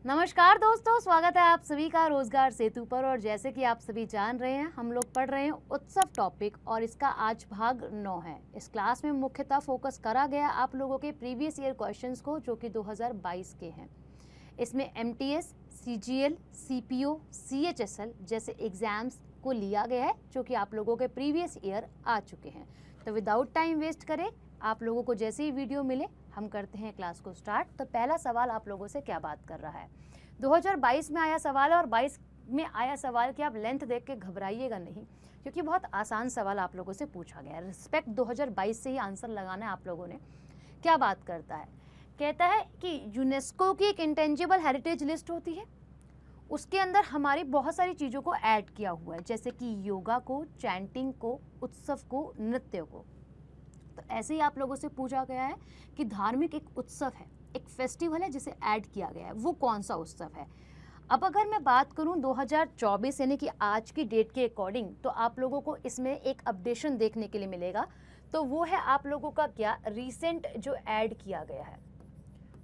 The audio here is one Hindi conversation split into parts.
नमस्कार दोस्तों, स्वागत है आप सभी का रोजगार सेतु पर। और जैसे कि आप सभी जान रहे हैं, हम लोग पढ़ रहे हैं उत्सव टॉपिक और इसका आज भाग 9 है। इस क्लास में मुख्यतः फोकस करा गया आप लोगों के प्रीवियस ईयर क्वेश्चंस को, जो कि 2022 के हैं। इसमें एमटीएस, सीजीएल, सीपीओ, सीएचएसएल जैसे एग्जाम्स को लिया गया है, जो कि आप लोगों के प्रीवियस ईयर आ चुके हैं। तो विदाउट टाइम वेस्ट करें, आप लोगों को जैसे ही वीडियो मिले हम करते हैं क्लास को स्टार्ट। तो पहला सवाल आप लोगों से क्या बात कर रहा है, 2022 में आया सवाल है और 22 में आया सवाल कि आप लेंथ देख के घबराइएगा नहीं, क्योंकि बहुत आसान सवाल आप लोगों से पूछा गया है। रिस्पेक्ट 2022 से ही आंसर लगाना है आप लोगों ने। क्या बात करता है, कहता है कि यूनेस्को की एक इंटेंजिबल हेरिटेज लिस्ट होती है, उसके अंदर हमारी बहुत सारी चीज़ों को ऐड किया हुआ है, जैसे कि योगा को, चैंटिंग को, उत्सव को, नृत्य को। तो ऐसे ही आप लोगों से पूछा गया है कि धार्मिक एक उत्सव है, एक फेस्टिवल है जिसे ऐड किया गया है, वो कौन सा उत्सव है। अब अगर मैं बात करूं 2024 यानी कि आज की डेट के अकॉर्डिंग, तो आप लोगों को इसमें एक अपडेशन देखने के लिए मिलेगा। तो वो है आप लोगों का क्या रिसेंट जो ऐड किया गया है,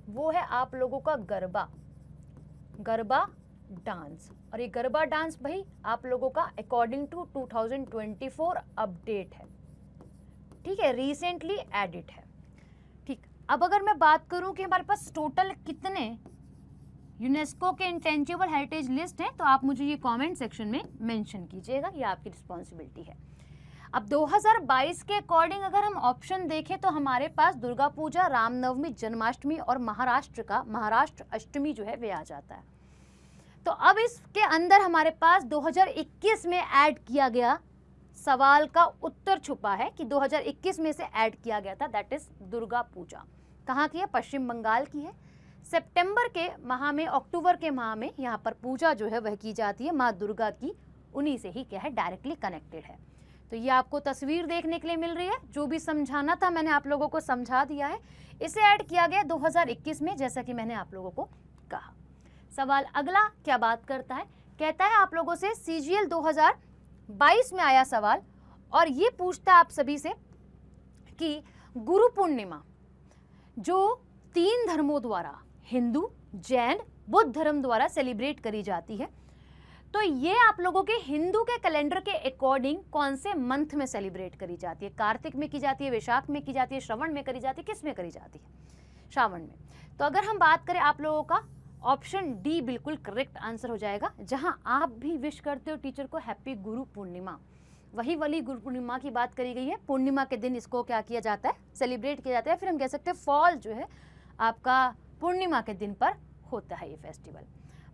वो है आप लोगों का गरबा डांस। और ये गरबा डांस भाई आप लोगों का अकॉर्डिंग टू 2024 अपडेट है, ठीक है, रिसेंटली एडिट है। ठीक, अब अगर मैं बात करूं कि हमारे पास टोटल कितने यूनेस्को के इंटेंजिबल हेरिटेज लिस्ट हैं, तो आप मुझे ये कमेंट सेक्शन में मेंशन कीजिएगा, ये आपकी रिस्पॉन्सिबिलिटी है। अब 2022 के अकॉर्डिंग अगर हम ऑप्शन देखें तो हमारे पास दुर्गा पूजा, रामनवमी, जन्माष्टमी और महाराष्ट्र अष्टमी जो है वे आ जाता है। तो अब इसके अंदर हमारे पास 2021 में ऐड किया गया सवाल का उत्तर छुपा है कि 2021 में से ऐड किया गया था, दैट इज दुर्गा पूजा। कहाँ की है? पश्चिम बंगाल की है। सितंबर के माह में, अक्टूबर के माह में यहाँ पर पूजा जो है वह की जाती है माँ दुर्गा की, उन्हीं से ही क्या है डायरेक्टली कनेक्टेड है। तो ये आपको तस्वीर देखने के लिए मिल रही है, जो भी समझाना था मैंने आप लोगों को समझा दिया है। इसे ऐड किया गया 2021 में, जैसा कि मैंने आप लोगों को कहा। सवाल अगला क्या बात करता है, कहता है आप लोगों से सीजीएल 2022 में आया सवाल, और ये पूछता है आप सभी से कि गुरु पूर्णिमा जो 3 धर्मों द्वारा, हिंदू, जैन, बुद्ध धर्म द्वारा सेलिब्रेट करी जाती है, तो ये आप लोगों के हिंदू के कैलेंडर के अकॉर्डिंग कौन से मंथ में सेलिब्रेट करी जाती है? कार्तिक में की जाती है, वैशाख में की जाती है, श्रवण में करी जाती है, किस में करी जाती है? श्रावण में। तो अगर हम बात करें आप लोगों का ऑप्शन डी बिल्कुल करेक्ट आंसर हो जाएगा। जहां आप भी विश करते हो टीचर को हैप्पी गुरु पूर्णिमा, वही वाली गुरु पूर्णिमा की बात करी गई है। पूर्णिमा के दिन इसको क्या किया जाता है, सेलिब्रेट किया जाता है। फिर हम कह सकते हैं फॉल जो है आपका पूर्णिमा के दिन पर होता है ये फेस्टिवल।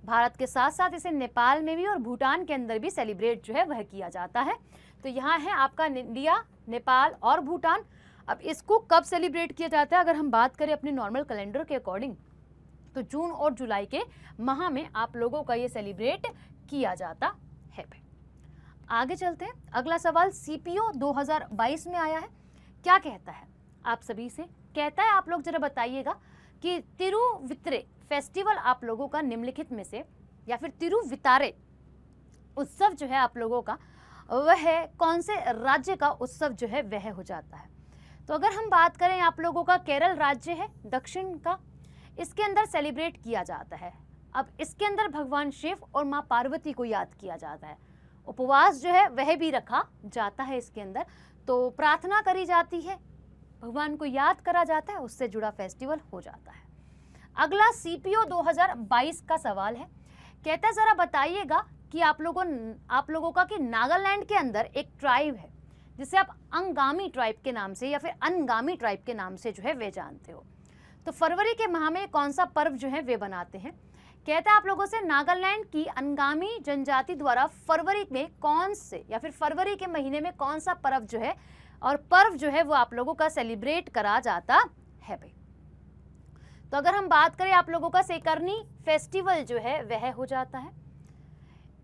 भारत के साथ साथ इसे नेपाल में भी और भूटान के अंदर भी सेलिब्रेट जो है वह किया जाता है। तो यहाँ है आपका इंडिया, नेपाल और भूटान। अब इसको कब सेलिब्रेट किया जाता है, अगर हम बात करें अपने नॉर्मल कैलेंडर के अकॉर्डिंग, तो जून और जुलाई के माह में आप लोगों का ये सेलिब्रेट किया जाता है। आगे चलते हैं, अगला सवाल सीपीओ 2022 में आया है। क्या कहता है आप सभी से, कहता है आप लोग जरा बताइएगा कि तिरुवितरे फेस्टिवल आप लोगों का निम्नलिखित में से, या फिर तिरुवितारे उत्सव जो है आप लोगों का, वह कौन से राज्य का उत्सव जो है वह हो जाता है। तो अगर हम बात करें आप लोगों का केरल राज्य है दक्षिण का, इसके अंदर सेलिब्रेट किया जाता है। अब इसके अंदर भगवान शिव और माँ पार्वती को याद किया जाता है, उपवास जो है वह भी रखा जाता है इसके अंदर, तो प्रार्थना करी जाती है, भगवान को याद करा जाता है, उससे जुड़ा फेस्टिवल हो जाता है। अगला सीपीओ 2022 का सवाल है, कहता है जरा बताइएगा कि आप लोगों का कि नागालैंड के अंदर एक ट्राइब है जिसे आप अंगामी ट्राइब के नाम से या फिर अनगामी ट्राइब के नाम से जो है वे जानते हो। तो फरवरी के माह में कौन सा पर्व जो है वे बनाते हैं? कहता है आप लोगों से नागालैंड की अनगामी जनजाति द्वारा फरवरी में कौन से, या फिर फरवरी के महीने में कौन सा पर्व जो है, और पर्व जो है वो आप लोगों का सेलिब्रेट करा जाता है भाई। तो अगर हम बात करें आप लोगों का सेकरनी फेस्टिवल जो है वह हो जाता है।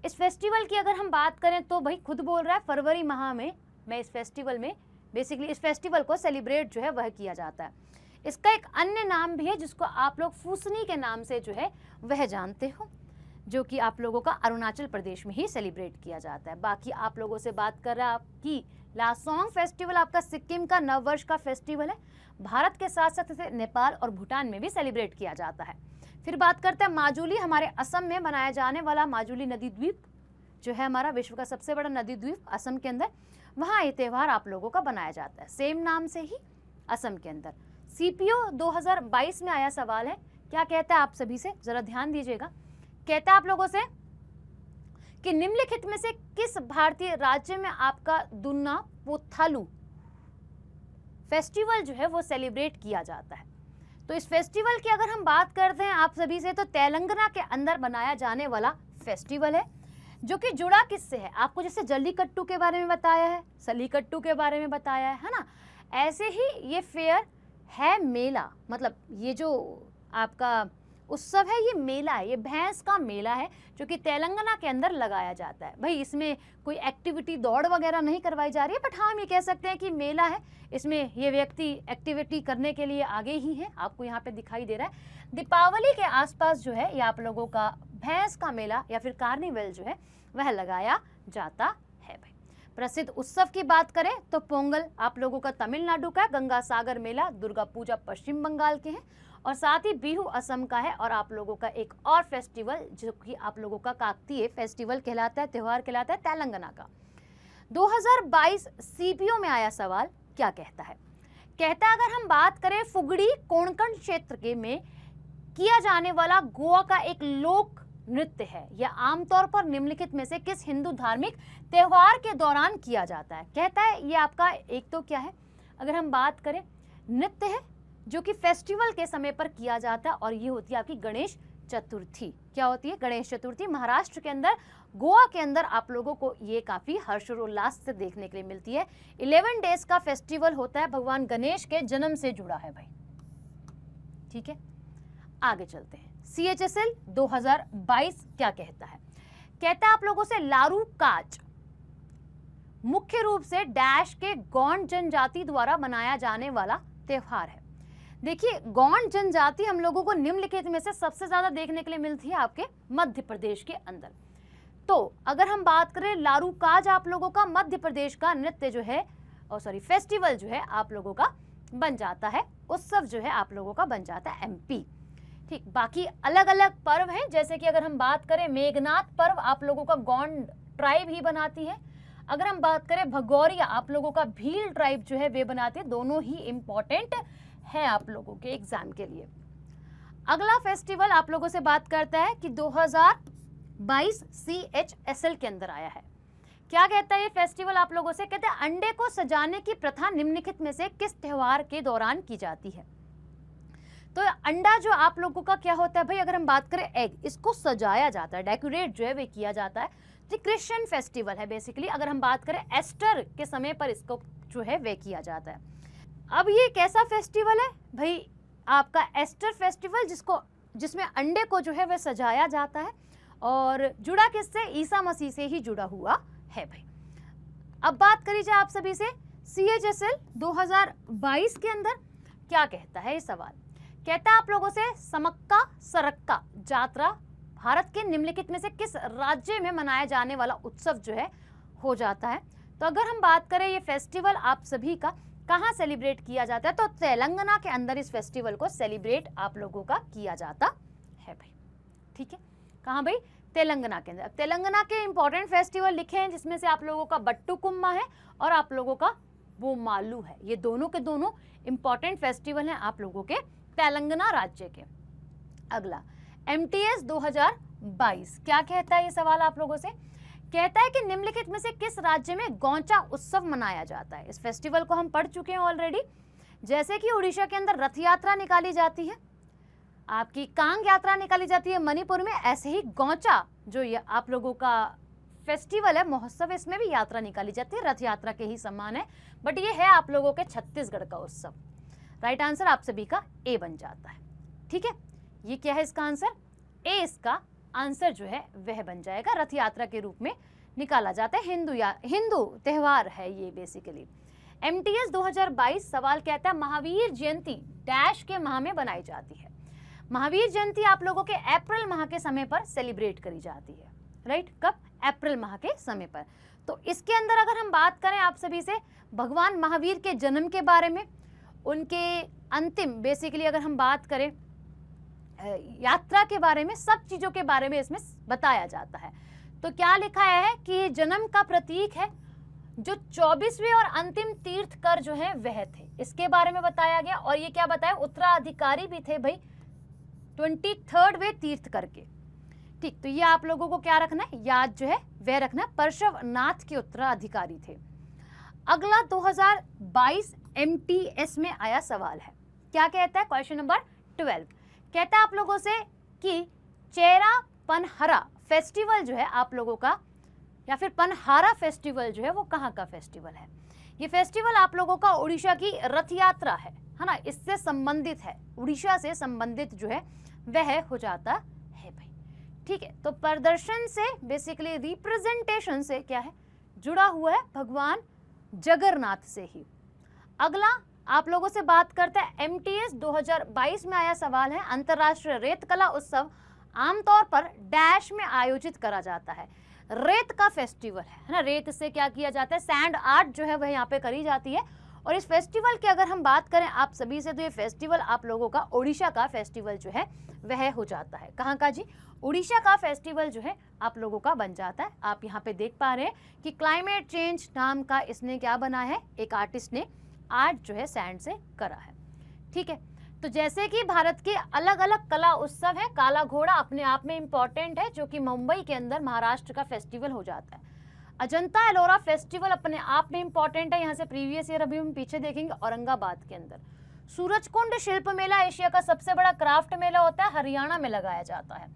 इस फेस्टिवल की अगर हम बात करें तो भाई खुद बोल रहा है फरवरी माह में मैं इस फेस्टिवल में बेसिकली इस फेस्टिवल को सेलिब्रेट जो है वह किया जाता है। इसका एक अन्य नाम भी है जिसको आप लोग फूसनी के नाम से जो है वह जानते हो, जो कि आप लोगों का अरुणाचल प्रदेश में ही सेलिब्रेट किया जाता है। बाकी आप लोगों से बात कर रहा है कि लासोंग फेस्टिवल आपका सिक्किम का नववर्ष का फेस्टिवल है। भारत के साथ साथ इसे नेपाल और भूटान में भी सेलिब्रेट किया जाता है। फिर बात करते हैं माजुली, हमारे असम में मनाया जाने वाला माजुली नदी द्वीप जो है हमारा विश्व का सबसे बड़ा नदी द्वीप असम के अंदर, वहाँ ये त्यौहार आप लोगों का बनाया जाता है सेम नाम से ही असम के अंदर। सीपीओ 2022 में आया सवाल है, क्या कहता है आप सभी से, जरा ध्यान दीजिएगा। कहता है आप लोगों से कि निम्नलिखित में से किस भारतीय राज्य में आपका दुन्ना पोथालू फेस्टिवल जो है वो सेलिब्रेट किया जाता है। तो इस फेस्टिवल की अगर हम बात करते हैं आप सभी से, तो तेलंगाना के अंदर बनाया जाने वाला फेस्टिवल है, जो कि जुड़ा किससे है, आपको जैसे जल्लीकट्टू के बारे में बताया है, सलीकट्टू के बारे में बताया है ना, ऐसे ही ये फेयर है मेला, मतलब ये जो आपका उत्सव है ये मेला है, ये भैंस का मेला है जो कि तेलंगाना के अंदर लगाया जाता है। भाई इसमें कोई एक्टिविटी दौड़ वगैरह नहीं करवाई जा रही है, बट हाँ हम ये कह सकते हैं कि मेला है, इसमें ये व्यक्ति एक्टिविटी करने के लिए आगे ही है, आपको यहाँ पे दिखाई दे रहा है। दीपावली के आसपास जो है ये आप लोगों का भैंस का मेला या फिर कार्निवल जो है वह लगाया जाता है। भाई प्रसिद्ध उत्सव की बात करें तो पोंगल आप लोगों का तमिलनाडु का, गंगा सागर मेला, दुर्गा पूजा पश्चिम बंगाल के हैं, और साथ ही बिहू असम का है, और आप लोगों का एक और फेस्टिवल जो कि आप लोगों का काकतीय फेस्टिवल कहलाता है, त्यौहार कहलाता है, तेलंगाना का। 2022 सीपीओ में आया सवाल क्या कहता है, कहता है अगर हम बात करें फुगड़ी कोंकण क्षेत्र के में किया जाने वाला गोवा का एक लोक नृत्य है, यह आमतौर पर निम्नलिखित में से किस हिंदू धार्मिक त्योहार के दौरान किया जाता है। कहता है ये आपका एक तो क्या है, अगर हम बात करें नृत्य है जो कि फेस्टिवल के समय पर किया जाता है, और ये होती है आपकी गणेश चतुर्थी। क्या होती है, गणेश चतुर्थी। महाराष्ट्र के अंदर, गोवा के अंदर आप लोगों को ये काफी हर्षोल्लास से देखने के लिए मिलती है। 11 डेज का फेस्टिवल होता है, भगवान गणेश के जन्म से जुड़ा है भाई। ठीक है, आगे चलते हैं। CHSL 2022 क्या कहता है, कहता है आप लोगों से लारू काज मुख्य रूप से डैश के गौंड जनजाति द्वारा मनाया जाने वाला त्योहार है। देखिए गौंड जनजाति हम लोगों को निम्नलिखित में से सबसे ज्यादा देखने के लिए मिलती है आपके मध्य प्रदेश के अंदर। तो अगर हम बात करें लारू काज आप लोगों का मध्य प्रदेश का नृत्य जो है, फेस्टिवल जो है आप लोगों का बन जाता है, उत्सव जो है आप लोगों का बन जाता है MP। ठीक, बाकी अलग अलग पर्व हैं, जैसे कि अगर हम बात करें मेघनाथ पर्व आप लोगों का गौंड ट्राइब ही बनाती है, अगर हम बात करें भगौरिया आप लोगों का भील ट्राइब जो है वे बनाती है, दोनों ही इंपॉर्टेंट है आप लोगों के एग्जाम के लिए। अगला फेस्टिवल आप लोगों से बात करता है कि 2022 CHSL के अंदर आया है। क्या कहता है ये फेस्टिवल आप लोगों से, कहते हैं अंडे को सजाने की प्रथा निम्नलिखित में से किस त्योहार के दौरान की जाती है। तो अंडा जो आप लोगों का क्या होता है भाई, अगर हम बात करें एग, इसको सजाया जाता है, डेकोरेट जो है वे किया जाता है, तो क्रिश्चियन फेस्टिवल है बेसिकली। अगर हम बात करें एस्टर के समय पर इसको जो है वे किया जाता है। अब ये कैसा फेस्टिवल है भाई, आपका एस्टर फेस्टिवल, जिसमें अंडे को जो है वह सजाया जाता है, और जुड़ा किससे, ईसा मसीह से ही जुड़ा हुआ है भाई। अब बात करी जाए आप सभी से CHSL 2022 के अंदर क्या कहता है ये सवाल, कहता है आप लोगों से समक्का सरक्का यात्रा भारत के निम्नलिखित में से किस राज्य में मनाया जाने वाला उत्सव जो है हो जाता है। तो अगर हम बात करें ये फेस्टिवल आप सभी का कहाँ सेलिब्रेट किया जाता है, तो तेलंगाना के अंदर इस फेस्टिवल को सेलिब्रेट आप लोगों का किया जाता है भाई। ठीक है, कहाँ भाई, तेलंगाना के अंदर। अब तेलंगाना के इंपॉर्टेंट फेस्टिवल लिखे हैं, जिसमें से आप लोगों का बट्टुकुम्मा है और आप लोगों का बोमालू है, ये दोनों के दोनों इंपॉर्टेंट फेस्टिवल हैं आप लोगों के तेलंगाना राज्य के। अगला MTS 2022 क्या कहता है ये सवाल आप लोगों से, कहता है कि निम्नलिखित में से किस राज्य में गौंचा उत्सव मनाया जाता है। इस फेस्टिवल को हम पढ़ चुके हैं ऑलरेडी, जैसे कि उड़ीसा के अंदर रथ यात्रा निकाली जाती है, आपकी कांग यात्रा निकाली जाती है मणिपुर में, ऐसे ही गौंचा जो ये आप लोगों का फेस्टिवल है, महोत्सव, इसमें भी यात्रा निकाली जाती है, रथ यात्रा के ही समान है, बट ये है आप लोगों के छत्तीसगढ़ का उत्सव। राइट आंसर आप सभी का ए बन जाता है। ठीक है, ये क्या है इसका आंसर, ए इसका आंसर जो है वह बन जाएगा, रथ यात्रा के रूप में निकाला जाता है, हिंदू त्यौहार है ये बेसिकली। MTS 2022 सवाल कहता है महावीर जयंती डैश के माह में बनाई जाती है। महावीर जयंती आप लोगों के अप्रैल माह के समय पर सेलिब्रेट करी जाती है। राइट, कब, अप्रैल माह के समय पर। तो इसके अंदर अगर हम बात करें आप सभी से भगवान महावीर के जन्म के बारे में, उनके अंतिम बेसिकली अगर हम बात करें यात्रा के बारे में, सब चीजों के बारे में इसमें बताया जाता है। तो क्या लिखा है कि ये जन्म का प्रतीक है। जो 24वें और अंतिम तीर्थकर जो है वह थे, इसके बारे में बताया गया। और ये क्या बताया, उत्तराधिकारी भी थे भाई 23वें तीर्थकर के। ठीक, तो ये आप लोगों को क्या रखना है, याद जो है वह रखना, पार्श्वनाथ के उत्तराधिकारी थे। अगला 2022 MTS में आया सवाल है, क्या कहता है, क्वेश्चन नंबर 12 कहता है आप लोगों से कि चेरा पनहरा फेस्टिवल जो है आप लोगों का, या फिर पनहारा फेस्टिवल जो है वो कहाँ का फेस्टिवल है। ये फेस्टिवल आप लोगों का उड़ीसा की रथ यात्रा है ना, इससे संबंधित है, उड़ीसा से संबंधित जो है वह हो जाता है भाई। ठीक है, तो प्रदर्शन से बेसिकली रिप्रेजेंटेशन से क्या है, जुड़ा हुआ है भगवान जगन्नाथ से ही। अगला आप लोगों से बात करते हैं MTS 2022 में आया सवाल है, अंतर्राष्ट्रीय रेत कला उत्सव आमतौर पर डैश में आयोजित करा जाता है। रेत का फेस्टिवल है ना, रेत से क्या किया जाता है, सैंड आर्ट जो है वह यहाँ पे करी जाती है। और इस फेस्टिवल की अगर हम बात करें आप सभी से, तो ये फेस्टिवल आप लोगों का उड़ीसा का फेस्टिवल जो है वह हो जाता है। कहाँ का जी, उड़ीसा का फेस्टिवल जो है आप लोगों का बन जाता है। आप यहाँ पे देख पा रहे हैं कि क्लाइमेट चेंज नाम का इसने क्या बना है, एक आर्टिस्ट ने आर्ट जो है सैंड से करा है। ठीक है, तो जैसे कि भारत के अलग अलग कला उत्सव है, काला घोड़ा अपने आप में इम्पॉर्टेंट है, जो कि मुंबई के अंदर महाराष्ट्र का फेस्टिवल हो जाता है। अजंता एलोरा फेस्टिवल अपने आप में इम्पॉर्टेंट है, यहाँ से प्रीवियस ईयर अभी हम पीछे देखेंगे, औरंगाबाद के अंदर। सूरजकुंड शिल्प मेला एशिया का सबसे बड़ा क्राफ्ट मेला होता है, हरियाणा में लगाया जाता है।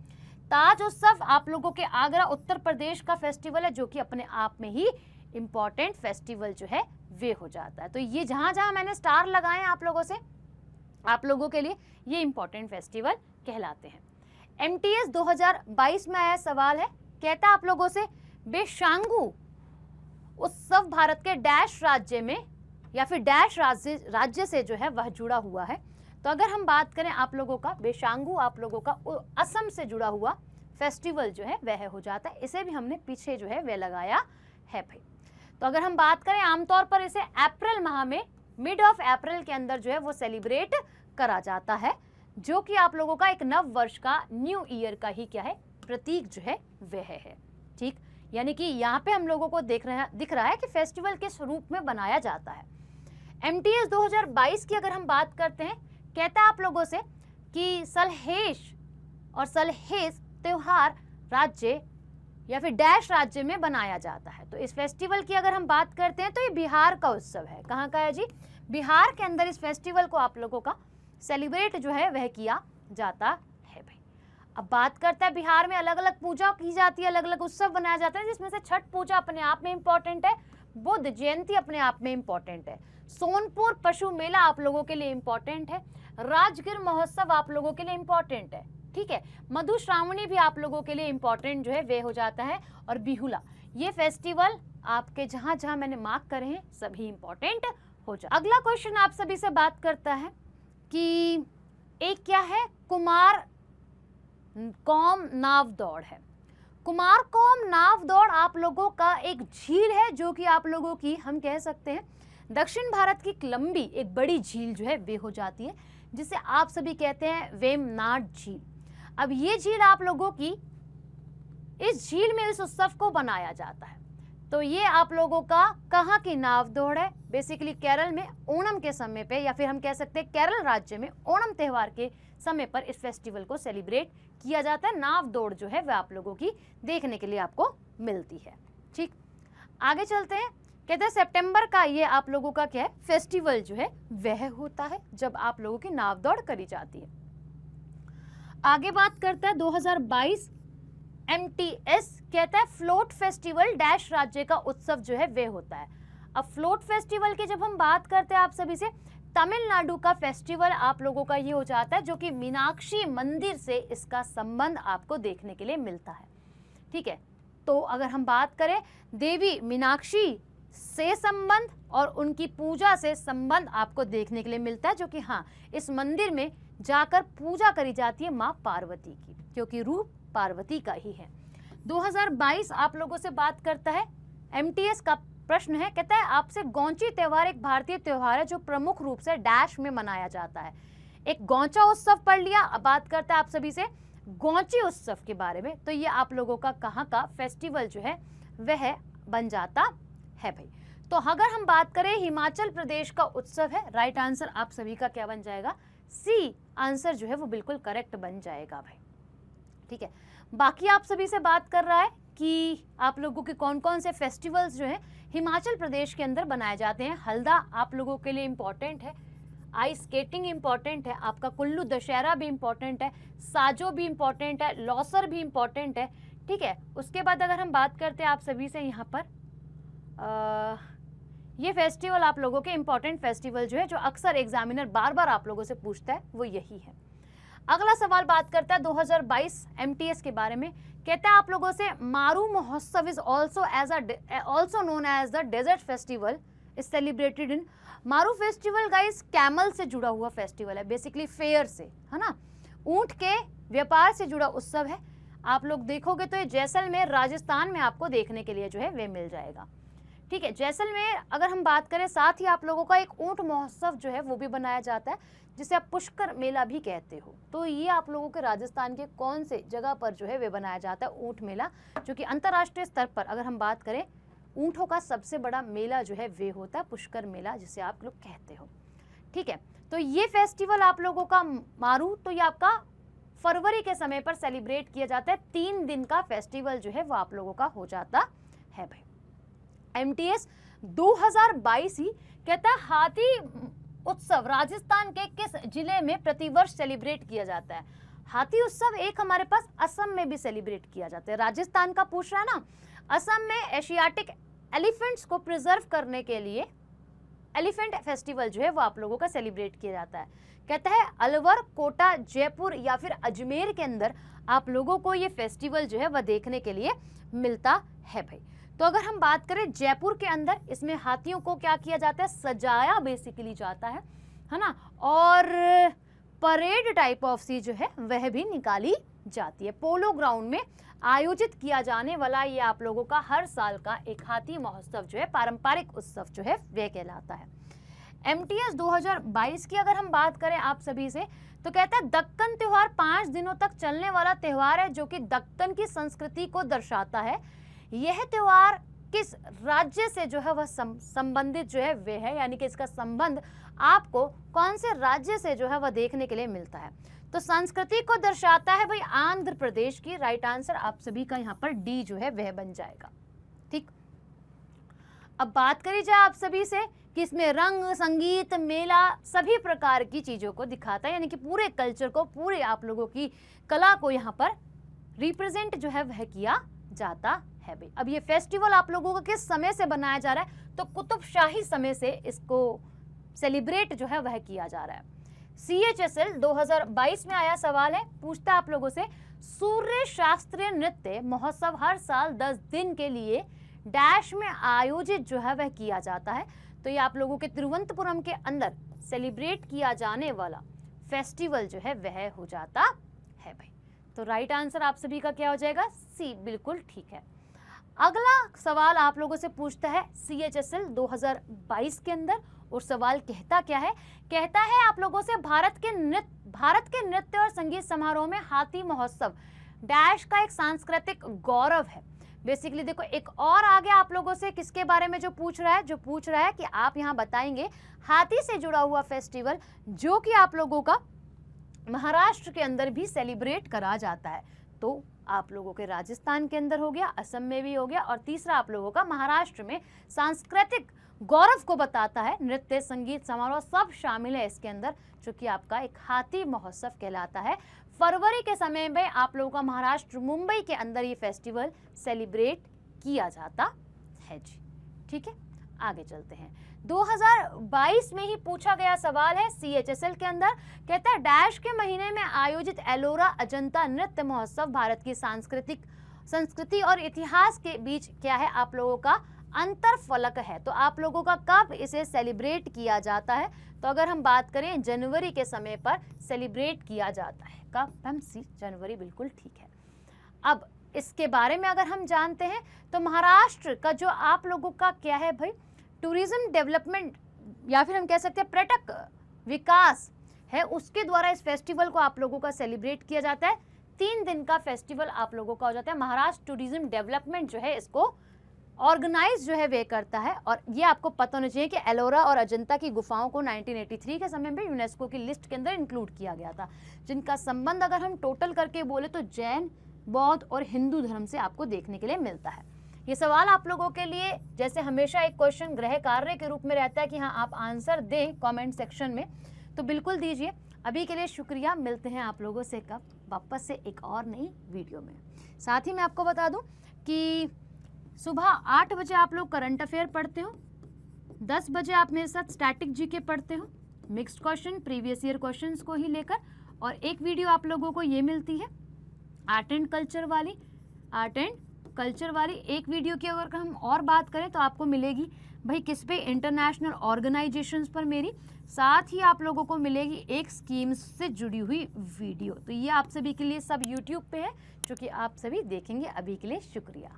ताज उत्सव आप लोगों के आगरा उत्तर प्रदेश का फेस्टिवल है, जो कि अपने आप में ही इम्पॉर्टेंट फेस्टिवल जो है वे हो जाता है। तो ये जहां जहां मैंने स्टार लगाए आप लोगों से, आप लोगों के लिए ये इंपॉर्टेंट फेस्टिवल कहलाते हैं। MTS 2022 में आया सवाल है, कहता है आप लोगों से बेशांगु उत्सव भारत के डैश राज्य में या फिर डैश राज्य से जो है वह जुड़ा हुआ है। तो अगर हम बात करें आप लोगों का बेशांगु, आप लोगों का असम से जुड़ा हुआ फेस्टिवल जो है वह हो जाता है। इसे भी हमने पीछे जो है वह लगाया है भाई। तो अगर हम बात करें आमतौर पर इसे अप्रैल माह में, मिड ऑफ अप्रैल के अंदर जो है वो सेलिब्रेट करा जाता है, जो कि आप लोगों का एक नव वर्ष का, न्यू ईयर का ही क्या है, प्रतीक जो है वह है। ठीक, यानी कि यहाँ पे हम लोगों को दिख रहा है कि फेस्टिवल के स्वरूप में बनाया जाता है। MTS 2022 की अगर हम बात करते हैं, कहता है आप लोगों से कि सलहेश और सलहेश त्योहार राज्य या फिर डैश राज्य में बनाया जाता है। तो इस फेस्टिवल की अगर हम बात करते हैं तो ये बिहार का उत्सव है। कहाँ का है जी, बिहार के अंदर इस फेस्टिवल को आप लोगों का सेलिब्रेट जो है वह किया जाता है भाई। अब बात करते हैं बिहार में अलग अलग पूजा की जाती है, अलग अलग उत्सव बनाया जाता है, जिसमें से छठ पूजा अपने आप में इम्पॉर्टेंट है, बुद्ध जयंती अपने आप में इम्पॉर्टेंट है, सोनपुर पशु मेला आप लोगों के लिए इम्पॉर्टेंट है, राजगीर महोत्सव आप लोगों के लिए इम्पॉर्टेंट है। ठीक है, मधुश्रावणी भी आप लोगों के लिए इम्पॉर्टेंट जो है वे हो जाता है, और बिहुला, ये फेस्टिवल आपके जहां जहां मैंने मार्क करे हैं सभी इम्पॉर्टेंट हो जाए। अगला क्वेश्चन आप सभी से बात करता है कि एक क्या है, कुमार कौम नाव दौड़ है। कुमार कौम नाव दौड़ आप लोगों का एक झील है, जो कि आप लोगों की हम कह सकते हैं दक्षिण भारत की लंबी एक बड़ी झील जो है वे हो जाती है, जिसे आप सभी कहते हैं वेमनाड झील। अब ये झील आप लोगों की, इस झील में इस उत्सव को बनाया जाता है। तो ये आप लोगों का कहाँ की नाव दौड़ है, बेसिकली केरल में ओणम के समय पे, या फिर हम कह सकते हैं केरल राज्य में ओणम त्यौहार के समय पर इस फेस्टिवल को सेलिब्रेट किया जाता है। नाव दौड़ जो है वह आप लोगों की देखने के लिए आपको मिलती है। ठीक, आगे चलते हैं। कहते हैं सितंबर का ये आप लोगों का क्या है, फेस्टिवल जो है वह होता है जब आप लोगों की नाव दौड़ करी जाती है। आगे बात करता है 2022 MTS, कहता है फ्लोट फेस्टिवल डैश राज्य का उत्सव जो है वे होता है। अब फ्लोट फेस्टिवल की जब हम बात करते हैं आप सभी से, तमिलनाडु का फेस्टिवल आप लोगों का ये हो जाता है, जो कि मीनाक्षी मंदिर से इसका संबंध आपको देखने के लिए मिलता है। ठीक है, तो अगर हम बात करें देवी मीनाक्षी से संबंध और उनकी पूजा से संबंध आपको देखने के लिए मिलता है, जो कि हाँ, इस मंदिर में जाकर पूजा करी जाती है माँ पार्वती की, क्योंकि रूप पार्वती का ही है। 2022 आप लोगों से बात करता है, MTS का प्रश्न है, कहता है आपसे गौंची त्योहार एक भारतीय त्योहार है जो प्रमुख रूप से डैश में मनाया जाता है। एक गौचा उत्सव पढ़ लिया। अब बात करते हैं आप सभी से गौची उत्सव के बारे में। तो ये आप लोगों का कहाँ का फेस्टिवल जो है वह बन जाता है भाई। तो अगर हम बात करें हिमाचल प्रदेश का उत्सव है, राइट आंसर आप सभी का क्या बन जाएगा, सी आंसर जो है वो बिल्कुल करेक्ट बन जाएगा भाई। ठीक है, बाकी आप सभी से बात कर रहा है कि आप लोगों के कौन कौन से फेस्टिवल्स जो है हिमाचल प्रदेश के अंदर बनाए जाते हैं। हल्दा आप लोगों के लिए इम्पॉर्टेंट है, आइस स्केटिंग इम्पॉर्टेंट है, आपका कुल्लू दशहरा भी इम्पॉर्टेंट है, साजो भी इम्पॉर्टेंट है, लौसर भी इम्पॉर्टेंट है। ठीक है, उसके बाद अगर हम बात करते हैं आप सभी से यहाँ पर ये फेस्टिवल आप लोगों के इम्पॉर्टेंट फेस्टिवल जो है जो अक्सर एग्जामिनर बार बार आप लोगों से पूछता है वो यही है। अगला सवाल बात करता है 2022 MTS के बारे में। कहता है आप लोगों से Maru Mahotsav is also known as the desert festival is celebrated in. Maru festival guys camel से जुड़ा हुआ फेस्टिवल है, बेसिकली फेयर से, है ना, ऊंट के व्यापार से जुड़ा उत्सव है। आप लोग देखोगे तो ये जैसलमेर राजस्थान में आपको देखने के लिए जो है वे मिल जाएगा। ठीक है, जैसलमेर अगर हम बात करें, साथ ही आप लोगों का एक ऊंट महोत्सव जो है वो भी बनाया जाता है जिसे आप पुष्कर मेला भी कहते हो। तो ये आप लोगों के राजस्थान के कौन से जगह पर जो है वे बनाया जाता है ऊंट मेला, जो कि अंतर्राष्ट्रीय स्तर पर अगर हम बात करें ऊंटों का सबसे बड़ा मेला जो है वे होता है पुष्कर मेला, जिसे आप लोग कहते हो। ठीक है, तो ये फेस्टिवल आप लोगों का मारू, तो ये आपका फरवरी के समय पर सेलिब्रेट किया जाता है। 3 दिन का फेस्टिवल जो है वो आप लोगों का हो जाता है भाई। MTS 2022 ही कहता है हाथी उत्सव राजस्थान के किस जिले में प्रतिवर्ष सेलिब्रेट किया जाता है। हाथी उत्सव एक हमारे पास असम में भी सेलिब्रेट किया जाता है। राजस्थान का पूछ रहा है ना, असम में एशियाटिक एलिफेंट्स को प्रिजर्व करने के लिए एलिफेंट फेस्टिवल जो है वो आप लोगों का सेलिब्रेट किया जाता है। कहता है अलवर, कोटा, जयपुर या फिर अजमेर के अंदर आप लोगों को ये फेस्टिवल जो है वह देखने के लिए मिलता है भाई। तो अगर हम बात करें जयपुर के अंदर, इसमें हाथियों को क्या किया जाता है, सजाया बेसिकली जाता है ना, और परेड टाइप ऑफ सी जो है वह भी निकाली जाती है। पोलो ग्राउंड में आयोजित किया जाने वाला ये आप लोगों का हर साल का एक हाथी महोत्सव जो है पारंपरिक उत्सव जो है वह कहलाता है। MTS 2022 की अगर हम बात करें आप सभी से, तो कहता है दक्कन त्योहार 5 दिनों तक चलने वाला त्योहार है जो कि दक्कन की संस्कृति को दर्शाता है। यह त्योहार किस राज्य से जो है वह संबंधित जो है वे है, यानी कि इसका संबंध आपको कौन से राज्य से जो है वह देखने के लिए मिलता है। तो संस्कृति को दर्शाता है भाई आंध्र प्रदेश की। राइट आंसर आप सभी का यहाँ पर डी जो है वह बन जाएगा। ठीक, अब बात करी जाए आप सभी से कि इसमें रंग, संगीत, मेला सभी प्रकार की चीजों को दिखाता है, यानी कि पूरे कल्चर को, पूरे आप लोगों की कला को यहाँ पर रिप्रेजेंट जो है वह किया जाता है भाई। अब ये फेस्टिवल आप लोगों को किस समय से बनाया जा रहा है, तो कुतुबशाही समय से इसको सेलिब्रेट जो है वह किया जा रहा है। CHSL 2022 में आया सवाल है, पूछता है आप लोगों से सूर्य शास्त्रीय नृत्य महोत्सव हर साल 10 दिन के लिए डैश में आयोजित जो है वह किया जाता है। तो ये आप लोगों के तिरुवनंतपुरम के अंदर सेलिब्रेट किया जाने वाला फेस्टिवल जो है वह हो जाता है भाई। तो राइट आंसर आप सभी का क्या हो जाएगा, सी, बिल्कुल ठीक है। अगला सवाल आप लोगों से पूछता है CHSL 2022 के अंदर, और सवाल कहता क्या है, कहता है आप लोगों से भारत के नृत्य और संगीत समारोह में हाथी महोत्सव डैश का एक सांस्कृतिक गौरव है। बेसिकली देखो एक और आगे आप लोगों से किसके बारे में जो पूछ रहा है कि आप यहाँ बताएंगे हाथी से जुड़ा हुआ फेस्टिवल जो कि आप लोगों का महाराष्ट्र के अंदर भी सेलिब्रेट करा जाता है। तो आप लोगों के राजस्थान के अंदर हो गया, असम में भी हो गया, और तीसरा आप लोगों का महाराष्ट्र में सांस्कृतिक गौरव को बताता है, नृत्य, संगीत समारोह सब शामिल है इसके अंदर, जो कि आपका एक हाथी महोत्सव कहलाता है। फरवरी के समय में आप लोगों का महाराष्ट्र मुंबई के अंदर ये फेस्टिवल सेलिब्रेट किया जाता है जी। ठीक है, आगे चलते हैं। 2022 में ही पूछा गया सवाल है CHSL के अंदर, कहता है डैश के महीने में आयोजित एलोरा अजंता नृत्य महोत्सव भारत की संस्कृति और इतिहास के बीच क्या है आप लोगों का अंतर फलक है। तो आप लोगों का कब इसे सेलिब्रेट किया जाता है, तो अगर हम बात करें जनवरी के समय पर सेलिब्रेट किया जाता है। कब, हम सी, जनवरी, बिल्कुल ठीक है। अब इसके बारे में अगर हम जानते हैं तो महाराष्ट्र का जो आप लोगों का क्या है भाई, टूरिज्म डेवलपमेंट या फिर हम कह सकते हैं पर्यटक विकास है उसके द्वारा इस फेस्टिवल को आप लोगों का सेलिब्रेट किया जाता है। 3 दिन का फेस्टिवल आप लोगों का हो जाता है। महाराष्ट्र टूरिज्म डेवलपमेंट जो है इसको ऑर्गेनाइज जो है वे करता है। और ये आपको पता होना चाहिए कि एलोरा और अजंता की गुफाओं को 1983 के समय में यूनेस्को की लिस्ट के अंदर इंक्लूड किया गया था, जिनका संबंध अगर हम टोटल करके बोले तो जैन, बौद्ध और हिंदू धर्म से आपको देखने के लिए मिलता है। ये सवाल आप लोगों के लिए जैसे हमेशा एक क्वेश्चन गृह कार्य के रूप में रहता है कि हाँ आप आंसर दें कमेंट सेक्शन में, तो बिल्कुल दीजिए। अभी के लिए शुक्रिया, मिलते हैं आप लोगों से कब वापस से एक और नई वीडियो में। साथ ही मैं आपको बता दूं कि सुबह 8 बजे आप लोग करंट अफेयर पढ़ते हो, 10 बजे आप मेरे साथ स्टैटिक जीके पढ़ते हो, mixed question previous year questions को ही लेकर, और एक वीडियो आप लोगों को ये मिलती है आर्ट एंड कल्चर वाली एक वीडियो की अगर हम और बात करें तो आपको मिलेगी भाई किस पे, इंटरनेशनल ऑर्गेनाइजेशंस पर मेरी, साथ ही आप लोगों को मिलेगी एक स्कीम्स से जुड़ी हुई वीडियो। तो ये आप सभी के लिए सब यूट्यूब पे है जो कि आप सभी देखेंगे। अभी के लिए शुक्रिया।